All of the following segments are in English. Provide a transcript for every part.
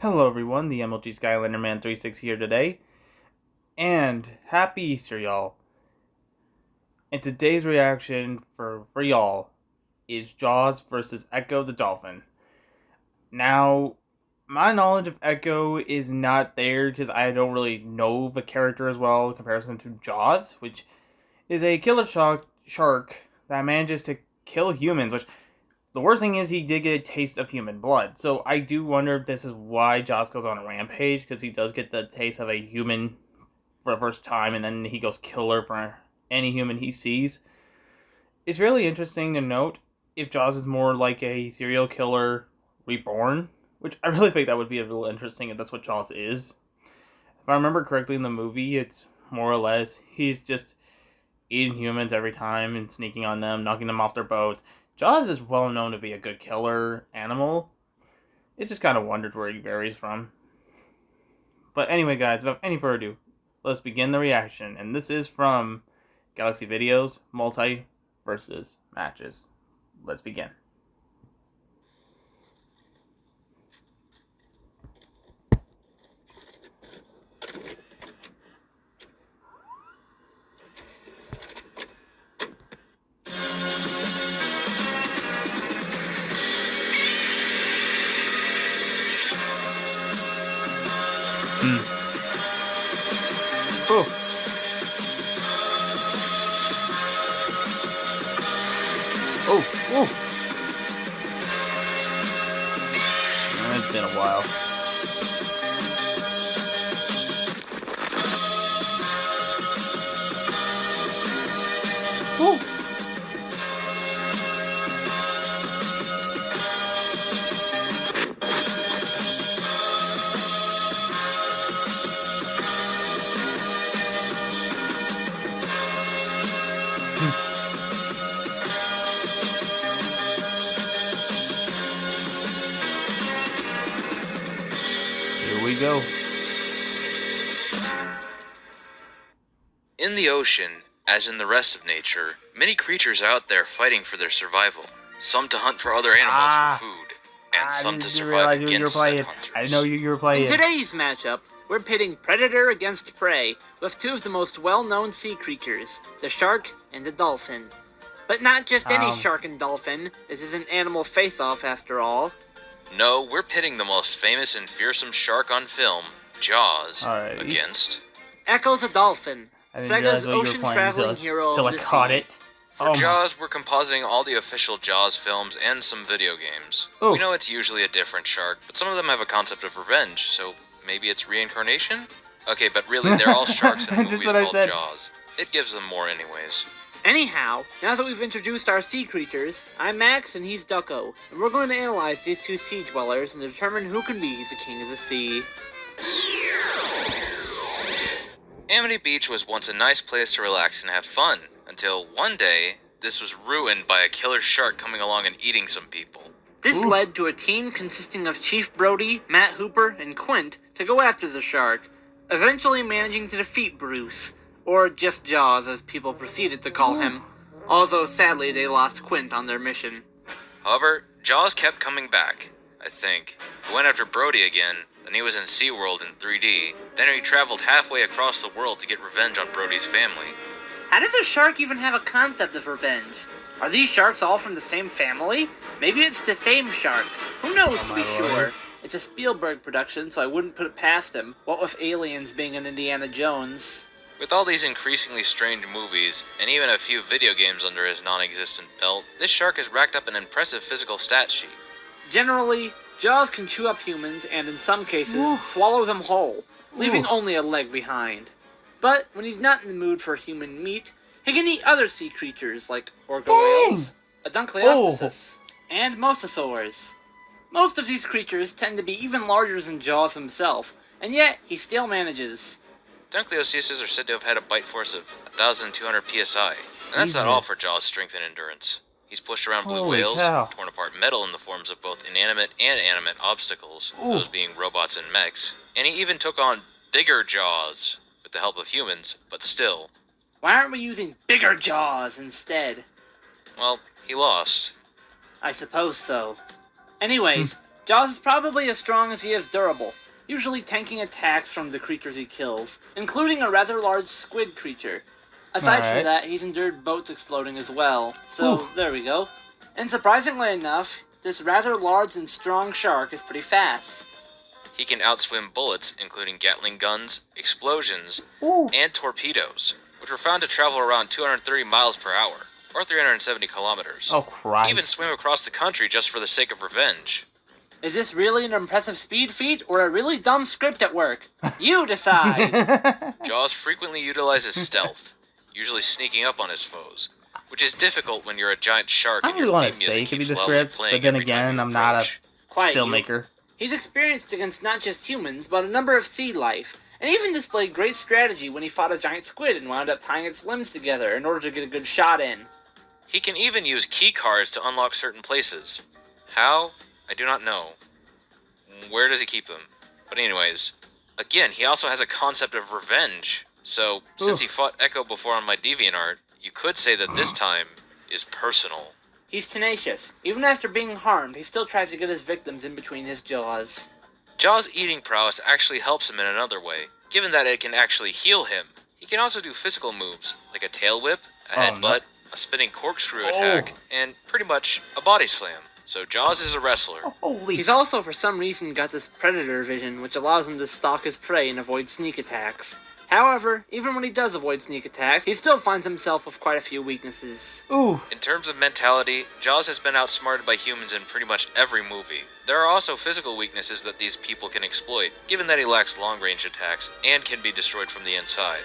Hello everyone, the MLG Skylander Man 36 here today, and happy Easter y'all. And today's reaction for y'all is Jaws versus Ecco the Dolphin. Now, my knowledge of Ecco is not there because I don't really know the character as well in comparison to Jaws, which is a killer shark that manages to kill humans, which the worst thing is he did get a taste of human blood. So I do wonder if this is why Jaws goes on a rampage, because he does get the taste of a human for the first time, and then he goes killer for any human he sees. It's really interesting to note if Jaws is more like a serial killer reborn, which I really think that would be a little interesting if that's what Jaws is. If I remember correctly in the movie, it's more or less he's just eating humans every time and sneaking on them, knocking them off their boats. Jaws is well known to be a good killer animal. It just kind of wonders where he varies from. But anyway, guys, without any further ado, let's begin the reaction. And this is from Galaxy Videos, Multiverse matches. Let's begin. Oh. Oh. It's been a while. Woo. Here we go. In the ocean, as in the rest of nature, many creatures are out there fighting for their survival. Some to hunt for other animals for food, and some to survive against said hunters. I didn't know you were playing. In today's matchup, we're pitting predator against prey, with two of the most well-known sea creatures, the shark and the dolphin. But not just any shark and dolphin, this is an animal face-off after all. No, we're pitting the most famous and fearsome shark on film, Jaws, against... Ecco's a dolphin, Sega's ocean ocean-traveling hero till of I the caught sea. it. For Jaws, we're compositing all the official Jaws films and some video games. Ooh. We know it's usually a different shark, but some of them have a concept of revenge, so maybe it's reincarnation? Okay, but really, they're all sharks in movies called Jaws. It gives them more anyways. Anyhow, now that we've introduced our sea creatures, I'm Max and he's Ducko, and we're going to analyze these two sea dwellers and determine who can be the king of the sea. Amity Beach was once a nice place to relax and have fun, until one day, this was ruined by a killer shark coming along and eating some people. This led to a team consisting of Chief Brody, Matt Hooper, and Quint to go after the shark, eventually managing to defeat Bruce, or just Jaws as people proceeded to call him. Although sadly they lost Quint on their mission. However, Jaws kept coming back, I think. He went after Brody again, then he was in SeaWorld in 3D, then he traveled halfway across the world to get revenge on Brody's family. How does a shark even have a concept of revenge? Are these sharks all from the same family? Maybe it's the same shark. Who knows, to be sure? It's a Spielberg production, so I wouldn't put it past him. What with Aliens being an Indiana Jones? With all these increasingly strange movies, and even a few video games under his non-existent belt, this shark has racked up an impressive physical stat sheet. Generally, Jaws can chew up humans and, in some cases, swallow them whole, leaving only a leg behind. But when he's not in the mood for human meat, he can eat other sea creatures like orca whales, Aduncleosteus, and mosasaurs. Most of these creatures tend to be even larger than Jaws himself, and yet he still manages. Aduncleosteus are said to have had a bite force of 1,200 psi, and that's not all for Jaws' strength and endurance. He's pushed around blue whales, torn apart metal in the forms of both inanimate and animate obstacles, those being robots and mechs, and he even took on bigger Jaws with the help of humans, but still. Why aren't we using bigger Jaws instead? Well, he lost. I suppose so. Anyways, Jaws is probably as strong as he is durable, usually tanking attacks from the creatures he kills, including a rather large squid creature. Aside from that, he's endured boats exploding as well, so there we go. And surprisingly enough, this rather large and strong shark is pretty fast. He can outswim bullets, including Gatling guns, explosions, and torpedoes, which were found to travel around 230 miles per hour, or 370 kilometers. Oh, Christ. He even swam across the country just for the sake of revenge. Is this really an impressive speed feat, or a really dumb script at work? You decide! Jaws frequently utilizes stealth, usually sneaking up on his foes, which is difficult when you're a giant shark and your theme music keeps loudly playing every time you approach. I'm not a filmmaker. He's experienced against not just humans, but a number of sea life, and even displayed great strategy when he fought a giant squid and wound up tying its limbs together in order to get a good shot in. He can even use key cards to unlock certain places. How? I do not know. Where does he keep them? But anyways, again, he also has a concept of revenge. So, since he fought Ecco before on my DeviantArt, you could say that this time is personal. He's tenacious. Even after being harmed, he still tries to get his victims in between his jaws. Jaws' eating prowess actually helps him in another way, given that it can actually heal him. He can also do physical moves, like a tail whip, a headbutt, a spinning corkscrew attack, and pretty much a body slam. So Jaws is a wrestler. He's also, for some reason, got this predator vision, which allows him to stalk his prey and avoid sneak attacks. However, even when he does avoid sneak attacks, he still finds himself with quite a few weaknesses. In terms of mentality, Jaws has been outsmarted by humans in pretty much every movie. There are also physical weaknesses that these people can exploit, given that he lacks long-range attacks and can be destroyed from the inside.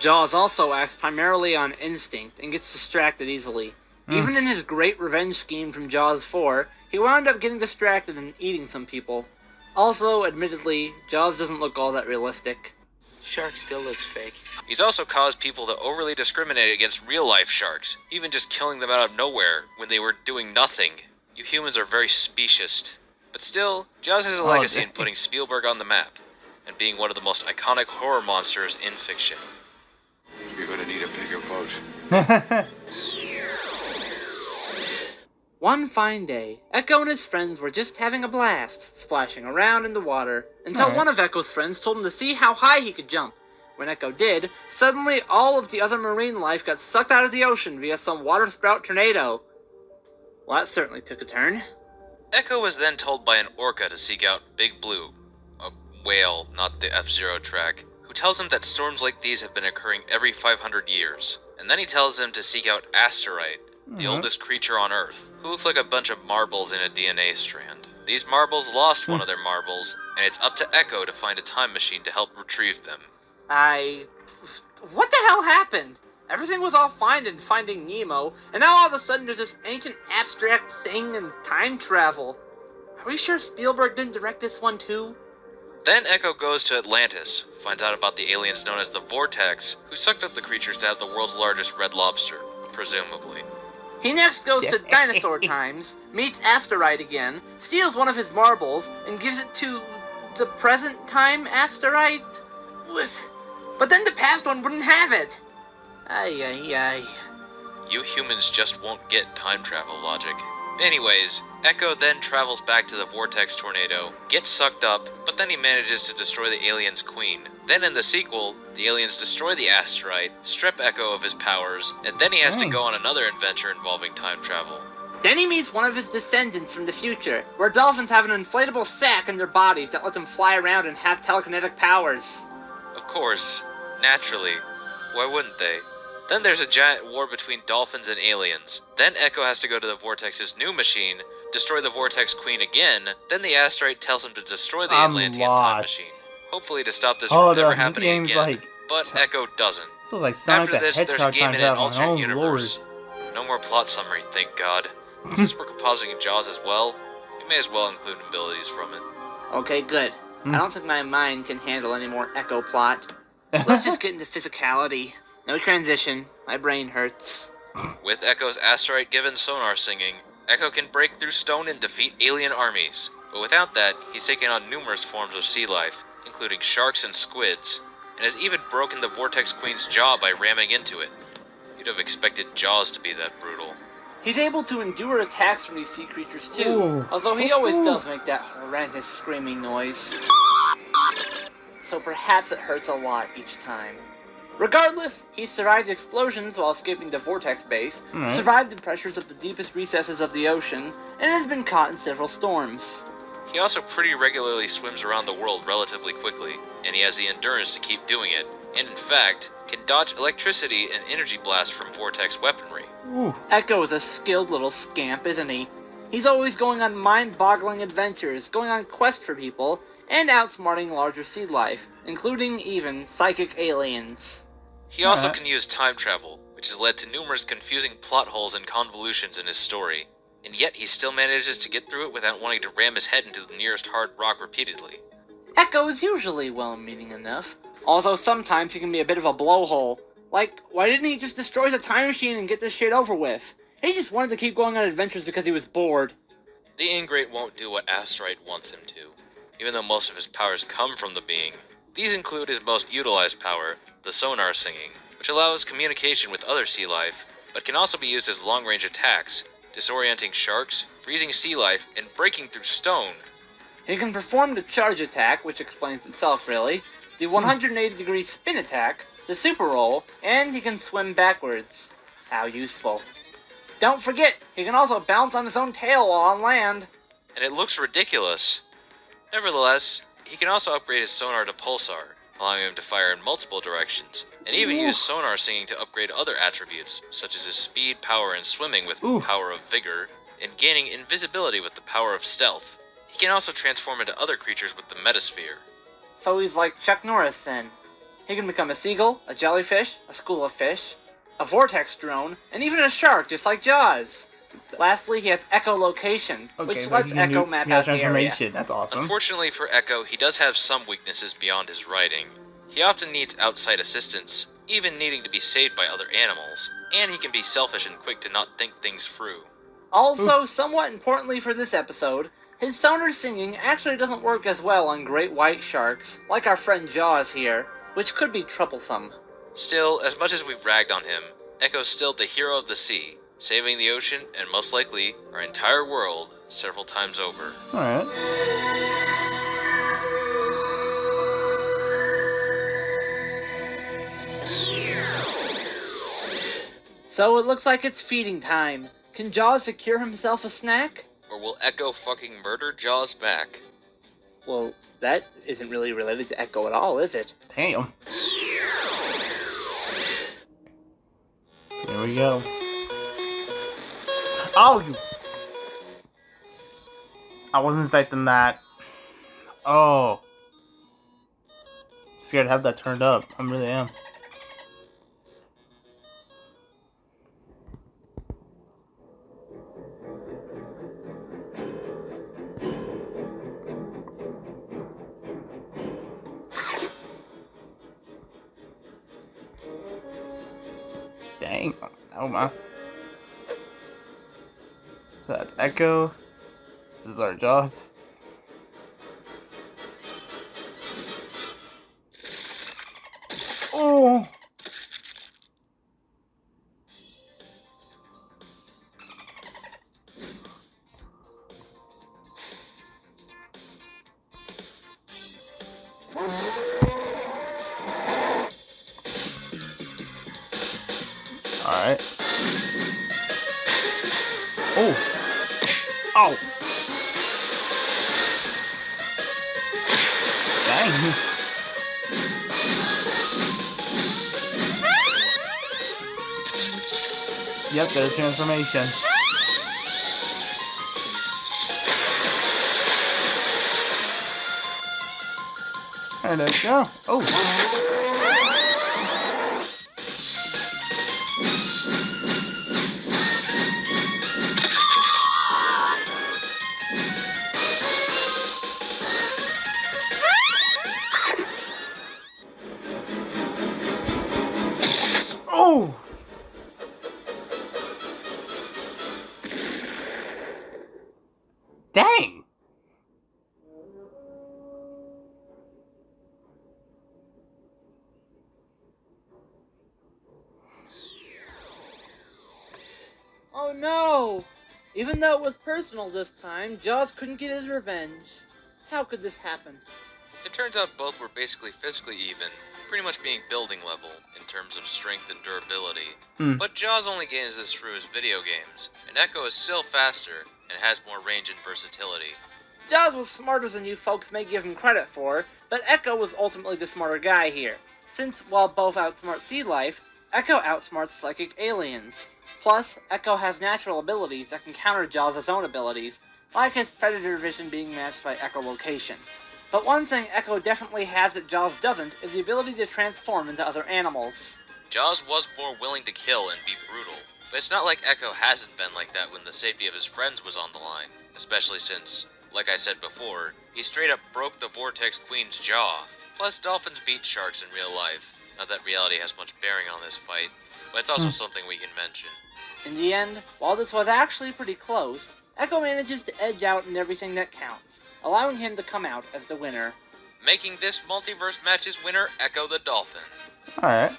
Jaws also acts primarily on instinct and gets distracted easily. Even in his great revenge scheme from Jaws 4, he wound up getting distracted and eating some people. Also, admittedly, Jaws doesn't look all that realistic. Shark still looks fake. He's also caused people to overly discriminate against real-life sharks, even just killing them out of nowhere when they were doing nothing. You humans are very specious. But still, Jaws has a legacy in putting Spielberg on the map, and being one of the most iconic horror monsters in fiction. You're gonna need a bigger boat. One fine day, Ecco and his friends were just having a blast, splashing around in the water, until one of Ecco's friends told him to see how high he could jump. When Ecco did, suddenly all of the other marine life got sucked out of the ocean via some waterspout tornado. Well, that certainly took a turn. Ecco was then told by an orca to seek out Big Blue, a whale, not the F-Zero track, who tells him that storms like these have been occurring every 500 years. And then he tells him to seek out Asterite, the oldest creature on Earth, who looks like a bunch of marbles in a DNA strand. These marbles lost one of their marbles, and it's up to Ecco to find a time machine to help retrieve them. What the hell happened? Everything was all fine in Finding Nemo, and now all of a sudden there's this ancient abstract thing and time travel. Are we sure Spielberg didn't direct this one too? Then Ecco goes to Atlantis, finds out about the aliens known as the Vortex, who sucked up the creatures to have the world's largest red lobster, presumably. He next goes to dinosaur times, meets Asterite again, steals one of his marbles, and gives it to the present time Asterite? But then the past one wouldn't have it. Ay. You humans just won't get time travel logic. Anyways, Ecco then travels back to the Vortex tornado, gets sucked up, but then he manages to destroy the alien's queen. Then in the sequel, the aliens destroy the asteroid, strip Ecco of his powers, and then he has to go on another adventure involving time travel. Then he meets one of his descendants from the future, where dolphins have an inflatable sack in their bodies that let them fly around and have telekinetic powers. Of course, naturally. Why wouldn't they? Then there's a giant war between dolphins and aliens. Then Ecco has to go to the Vortex's new machine, destroy the Vortex Queen again, then the asteroid tells him to destroy the Atlantean time machine. Hopefully to stop this from never happening again, but Ecco doesn't. After this, there's a game in an alternate universe. No more plot summary, thank God. Since we're compositing Jaws as well, we may as well include abilities from it. Okay, good. I don't think my mind can handle any more Ecco plot. Let's just get into physicality. No transition. My brain hurts. With Ecco's asteroid-given sonar singing, Ecco can break through stone and defeat alien armies. But without that, he's taken on numerous forms of sea life, including sharks and squids, and has even broken the Vortex Queen's jaw by ramming into it. You'd have expected Jaws to be that brutal. He's able to endure attacks from these sea creatures too, although he always does make that horrendous screaming noise. So perhaps it hurts a lot each time. Regardless, he survived explosions while escaping the vortex base, survived the pressures of the deepest recesses of the ocean, and has been caught in several storms. He also pretty regularly swims around the world relatively quickly, and he has the endurance to keep doing it, and in fact, can dodge electricity and energy blasts from vortex weaponry. Ecco is a skilled little scamp, isn't he? He's always going on mind-boggling adventures, going on quests for people, and outsmarting larger sea life, including even psychic aliens. He also can use time travel, which has led to numerous confusing plot holes and convolutions in his story, and yet he still manages to get through it without wanting to ram his head into the nearest hard rock repeatedly. Ecco is usually well-meaning enough, although sometimes he can be a bit of a blowhole. Like, why didn't he just destroy the time machine and get this shit over with? He just wanted to keep going on adventures because he was bored. The Ingrate won't do what Asteroid wants him to, even though most of his powers come from the being. These include his most utilized power, the sonar singing, which allows communication with other sea life, but can also be used as long-range attacks, disorienting sharks, freezing sea life, and breaking through stone. He can perform the charge attack, which explains itself really, the 180-degree spin attack, the super roll, and he can swim backwards. How useful. Don't forget, he can also bounce on his own tail while on land. And it looks ridiculous. Nevertheless, he can also upgrade his sonar to pulsar, allowing him to fire in multiple directions, and even use sonar singing to upgrade other attributes, such as his speed, power, and swimming with power of vigor, and gaining invisibility with the power of stealth. He can also transform into other creatures with the metasphere. So he's like Chuck Norris then. He can become a seagull, a jellyfish, a school of fish, a vortex drone, and even a shark, just like Jaws. Lastly, he has echolocation, which lets Ecco map out the area. That's awesome. Unfortunately for Ecco, he does have some weaknesses beyond his riding. He often needs outside assistance, even needing to be saved by other animals, and he can be selfish and quick to not think things through. Also, somewhat importantly for this episode, his sonar singing actually doesn't work as well on great white sharks, like our friend Jaws here, which could be troublesome. Still, as much as we've ragged on him, Ecco's still the hero of the sea, saving the ocean and most likely our entire world several times over. Alright. So it looks like it's feeding time. Can Jaws secure himself a snack? Or will Ecco fucking murder Jaws back? Well, that isn't really related to Ecco at all, is it? Damn. Here we go. Oh, you... I wasn't expecting that. Oh. Scared to have that turned up. I really am. Dang. Oh my. So that's Ecco. This is our Jaws. Oh! Alright. Oh! Oh! Dang! Yep, there's transformation. There we go. Oh! Oh! Dang! Oh no! Even though it was personal this time, Jaws couldn't get his revenge. How could this happen? It turns out both were basically physically even, pretty much being building level in terms of strength and durability. But Jaws only gains this through his video games, and Ecco is still faster and has more range and versatility. Jaws was smarter than you folks may give him credit for, but Ecco was ultimately the smarter guy here, since while both outsmart sea life, Ecco outsmarts psychic aliens. Plus, Ecco has natural abilities that can counter Jaws' own abilities, like his predator vision being matched by echolocation. But one thing Ecco definitely has that Jaws doesn't is the ability to transform into other animals. Jaws was more willing to kill and be brutal, but it's not like Ecco hasn't been like that when the safety of his friends was on the line, especially since, like I said before, he straight up broke the Vortex Queen's jaw. Plus, dolphins beat sharks in real life. Not that reality has much bearing on this fight, but it's also something we can mention. In the end, while this was actually pretty close, Ecco manages to edge out in everything that counts, allowing him to come out as the winner. Making this multiverse match's winner Ecco the Dolphin. Alright.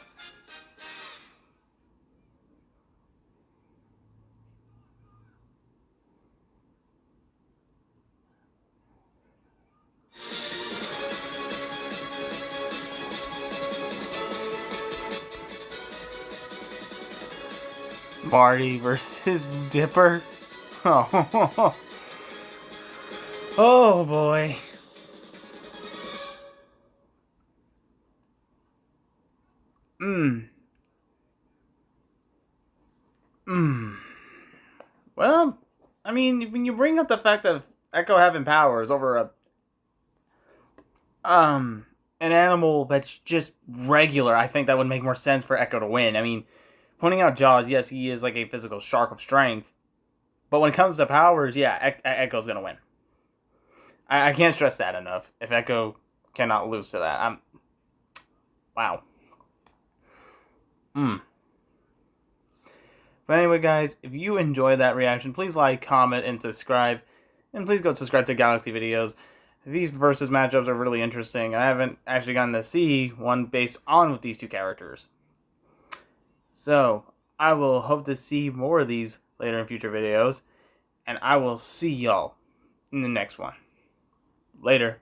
Marty versus Dipper. Oh, oh boy. Well, I mean, when you bring up the fact of Ecco having powers over an animal that's just regular, I think that would make more sense for Ecco to win. I mean, pointing out Jaws, yes, he is like a physical shark of strength, but when it comes to powers, yeah, Ecco's gonna win. I can't stress that enough. If Ecco cannot lose to that, wow. But anyway, guys, if you enjoyed that reaction, please like, comment, and subscribe. And please go subscribe to Galaxy Videos. These versus matchups are really interesting. I haven't actually gotten to see one based on with these two characters. So, I will hope to see more of these later in future videos. And I will see y'all in the next one. Later.